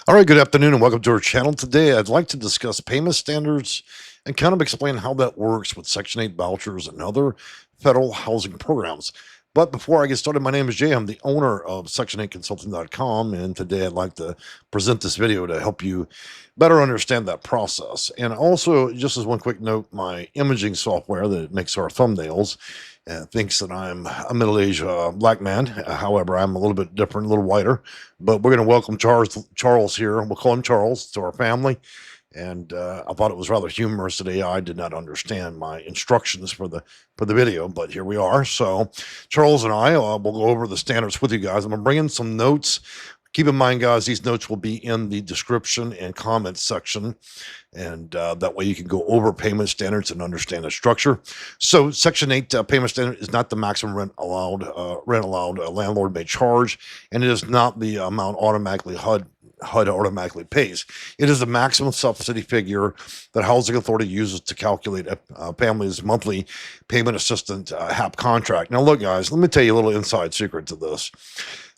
All right, good afternoon and welcome to our channel. Today, I'd like to discuss payment standards and kind of explain how that works with Section 8 vouchers and other federal housing programs. But before I get started, my name is Jay. I'm the owner of Section8Consulting.com, and today I'd like to present this video to help you better understand that process. And also, just as one quick note, my imaging software that makes our thumbnails thinks that I'm a middle-aged black man. However, I'm a little bit different, a little whiter. But we're going to welcome Charles here. We'll call him Charles to our family. And I thought it was rather humorous that AI did not understand my instructions for the video, but here we are. So Charles and I will go over the standards with you guys. I'm going to bring in some notes. Keep in mind, guys, these notes will be in the description and comments section, and that way you can go over payment standards and understand the structure. So, Section 8 payment standard is not the maximum rent allowed a landlord may charge, and it is not the amount automatically HUD automatically pays. It is the maximum subsidy figure that Housing Authority uses to calculate a family's monthly payment assistance HAP contract. Now, look, guys, let me tell you a little inside secret to this.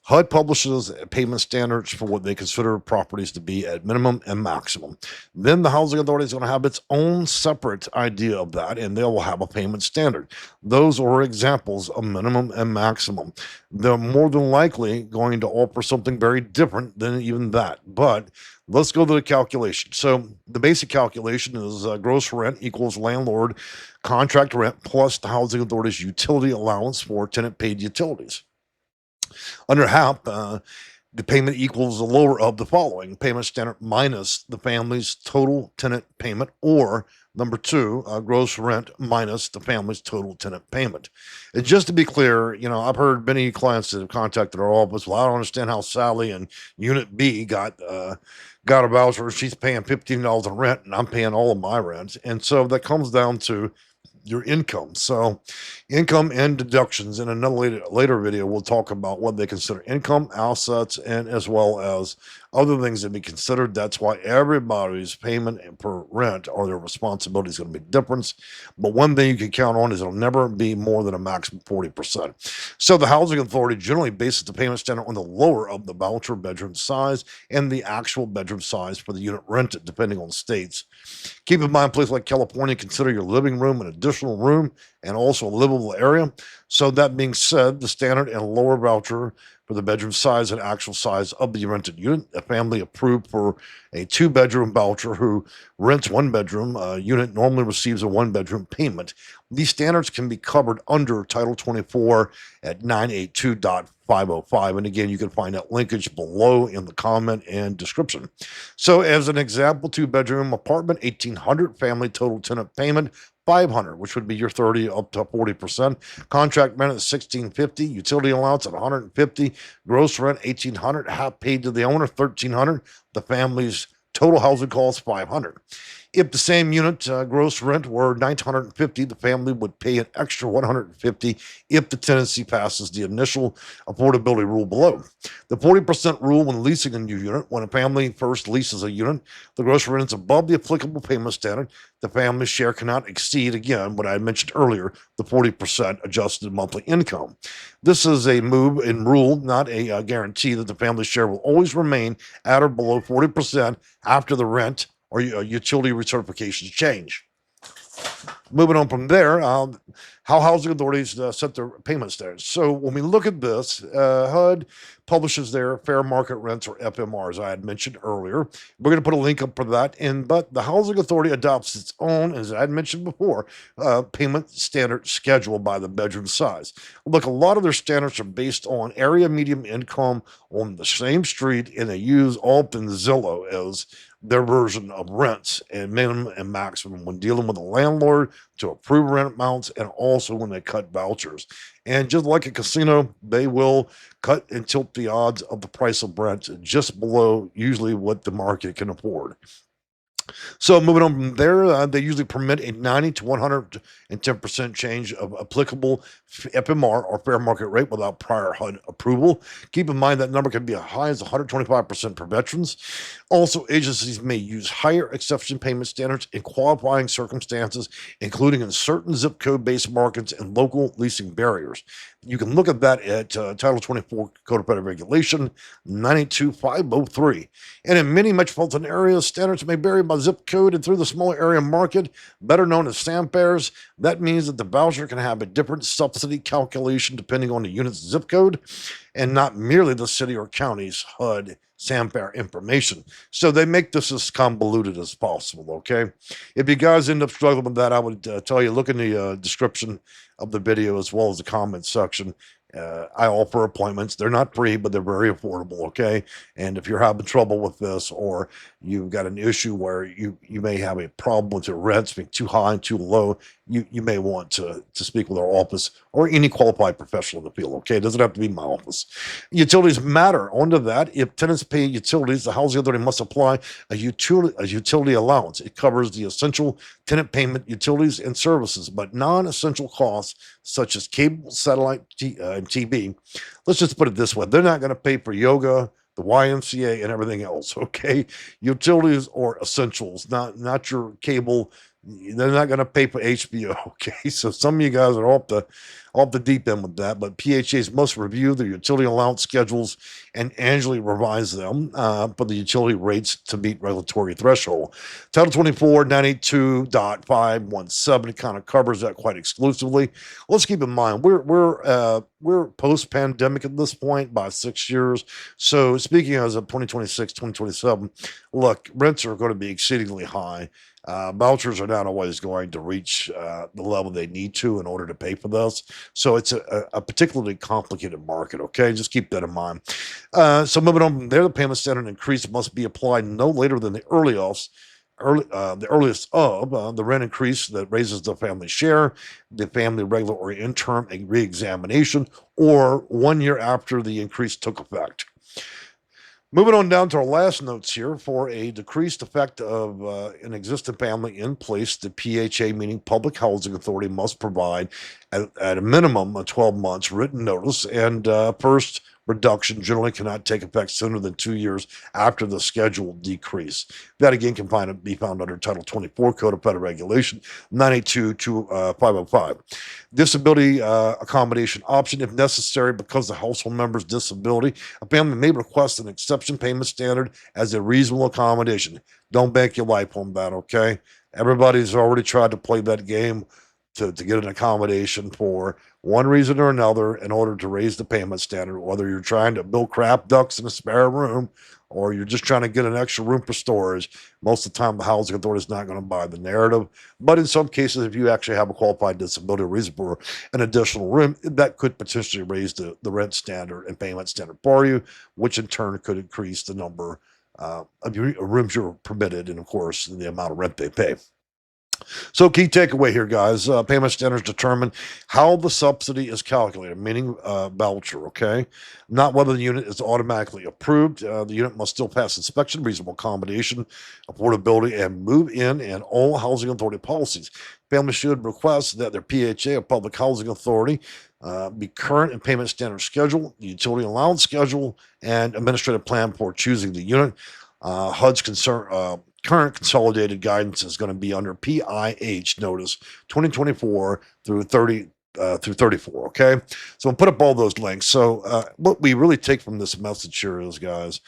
HUD publishes payment standards for what they consider properties to be at minimum and maximum. Then the Housing Authority is going to have its own separate idea of that, and they will have a payment standard. Those are examples of minimum and maximum. They're more than likely going to offer something very different than even that. But let's go to the calculation. So the basic calculation is gross rent equals landlord contract rent plus the Housing Authority's utility allowance for tenant paid utilities. Under HAP, the payment equals the lower of the following payment standard minus the family's total tenant payment, or number two, gross rent minus the family's total tenant payment. And just to be clear, I've heard many clients that have contacted our office. Well, I don't understand how Sally in Unit B got a voucher. She's paying $15 in rent, and I'm paying all of my rent. And so that comes down to your income. So income and deductions. In another later video, we'll talk about what they consider income, assets, and as well as other things that be considered. That's why everybody's payment per rent or their responsibility is going to be different. But one thing you can count on is it'll never be more than a maximum 40%. So the Housing Authority generally bases the payment standard on the lower of the voucher bedroom size and the actual bedroom size for the unit rented, depending on states. Keep in mind, places like California consider your living room an additional room and also a livable area. So that being said, the standard and lower voucher for the bedroom size and actual size of the rented unit. A family approved for a two-bedroom voucher who rents one bedroom unit normally receives a one-bedroom payment. These standards can be covered under Title 24 at 982.505. And again, you can find that linkage below in the comment and description. So as an example, two-bedroom apartment, 1,800, family total tenant payment, 500, which would be your 30 up to 40%. Contract rent at 1,650, utility allowance at 150, gross rent 1,800, half paid to the owner 1,300. The family's total housing cost 500. If the same unit gross rent were 950, the family would pay an extra 150 if the tenancy passes the initial affordability rule below. The 40% rule when leasing a new unit: when a family first leases a unit, the gross rent is above the applicable payment standard. The family's share cannot exceed, again, what I mentioned earlier, the 40% adjusted monthly income. This is a move in rule, not a guarantee that the family's share will always remain at or below 40% after the rent or utility recertifications change. Moving on from there, how housing authorities set their payment standards. So when we look at this, HUD publishes their fair market rents, or FMRs, I had mentioned earlier. We're going to put a link up for that. But the housing authority adopts its own, as I had mentioned before, payment standard schedule by the bedroom size. Look, a lot of their standards are based on area median income on the same street, and they use often Zillow as their version of rents and minimum and maximum when dealing with a landlord to approve rent amounts, and also when they cut vouchers. And just like a casino, they will cut and tilt the odds of the price of rent just below usually what the market can afford. So moving on from there, they usually permit a 90 to 110% change of applicable FMR or fair market rate without prior HUD approval. Keep in mind that number can be as high as 125% for veterans. Also, agencies may use higher exception payment standards in qualifying circumstances, including in certain zip code based markets and local leasing barriers. You can look at that at Title 24 Code of Federal Regulation 98503. And in many metropolitan areas, standards may vary by zip code and through the small area market, better known as SAMPARs. That means that the voucher can have a different subsidy calculation depending on the unit's zip code and not merely the city or county's HUD SAMPAR information. So they make this as convoluted as possible, okay? If you guys end up struggling with that, I would tell you, look in the description of the video as well as the comment section. I offer appointments. They're not free, but they're very affordable, okay? And if you're having trouble with this, or you've got an issue where you may have a problem with your rents being too high and too low, you may want to speak with our office or any qualified professional in the field, okay? It doesn't have to be my office. Utilities matter. Onto that, if tenants pay utilities, the housing authority must apply a utility allowance. It covers the essential tenant payment, utilities, and services, but non-essential costs such as cable, satellite, and TV. Let's just put it this way: they're not going to pay for yoga, the YMCA, and everything else. Okay, utilities or essentials, not your cable. They're not going to pay for HBO. Okay, so some of you guys are off the deep end with that, but PHAs must review their utility allowance schedules and annually revise them for the utility rates to meet regulatory threshold. Title 24 982.517 kind of covers that quite exclusively. Let's keep in mind we're post pandemic at this point by 6 years. So speaking as of 2026, 2027, look, rents are going to be exceedingly high. Vouchers are not always going to reach the level they need to in order to pay for this. So it's a particularly complicated market. Okay, just keep that in mind. So moving on from there, the payment standard increase must be applied no later than the earliest of the rent increase that raises the family share, the family regular or interim reexamination, or 1 year after the increase took effect. Moving on down to our last notes here, for a decreased effect of an existing family in place, the PHA, meaning Public Housing Authority, must provide at a minimum of 12 months written notice, and first reduction generally cannot take effect sooner than 2 years after the scheduled decrease. That again can be found under Title 24 Code of Federal Regulation 982-505. Disability accommodation option, if necessary because the household member's disability, a family may request an exception payment standard as a reasonable accommodation. Don't bank your life on that, okay? Everybody's already tried to play that game to get an accommodation for one reason or another in order to raise the payment standard, whether you're trying to build crap ducks in a spare room or you're just trying to get an extra room for storage. Most of the time, the housing authority is not going to buy the narrative. But in some cases, if you actually have a qualified disability reason for an additional room, that could potentially raise the rent standard and payment standard for you, which in turn could increase the number of your rooms you're permitted and, of course, the amount of rent they pay. So, key takeaway here, guys: payment standards determine how the subsidy is calculated, meaning voucher. Okay, not whether the unit is automatically approved. The unit must still pass inspection, reasonable accommodation, affordability, and move in, and all housing authority policies. Families should request that their PHA, or Public Housing Authority, be current in payment standard schedule, the utility allowance schedule, and administrative plan for choosing the unit. HUD's current consolidated guidance is going to be under PIH notice 2024 through 34. Okay, so I'll put up all those links. So what we really take from this message here is, guys,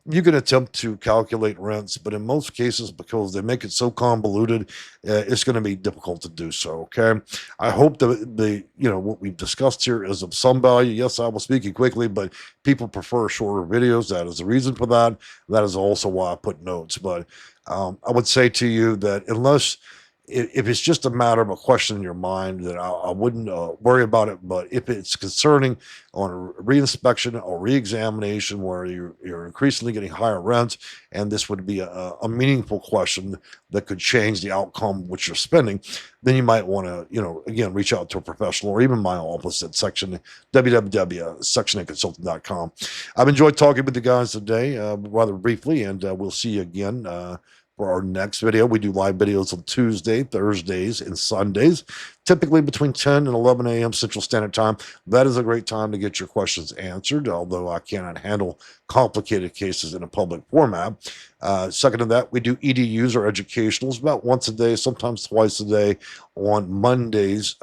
you can attempt to calculate rents, but in most cases, because they make it so convoluted, it's going to be difficult to do so. Okay, I hope that what we've discussed here is of some value. Yes, I was speaking quickly, but people prefer shorter videos. That is the reason for that. That is also why I put notes. But I would say to you that unless if it's just a matter of a question in your mind, then I wouldn't worry about it. But if it's concerning on a reinspection or reexamination where you're increasingly getting higher rents, and this would be a meaningful question that could change the outcome which you're spending, then you might want to, again, reach out to a professional or even my office at www.section8consultant.com. I've enjoyed talking with the guys today, rather briefly, and we'll see you again for our next video. We do live videos on Tuesday, Thursdays, and Sundays, typically between 10 and 11 a.m. Central Standard Time. That is a great time to get your questions answered, although I cannot handle complicated cases in a public format. Second to that, we do EDUs or educationals about once a day, sometimes twice a day on Mondays.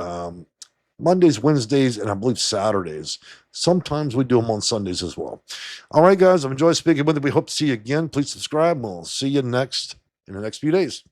Mondays, Wednesdays, and I believe Saturdays. Sometimes we do them on Sundays as well. All right, guys, I've enjoyed speaking with you. We hope to see you again. Please subscribe. We'll see you in the next few days.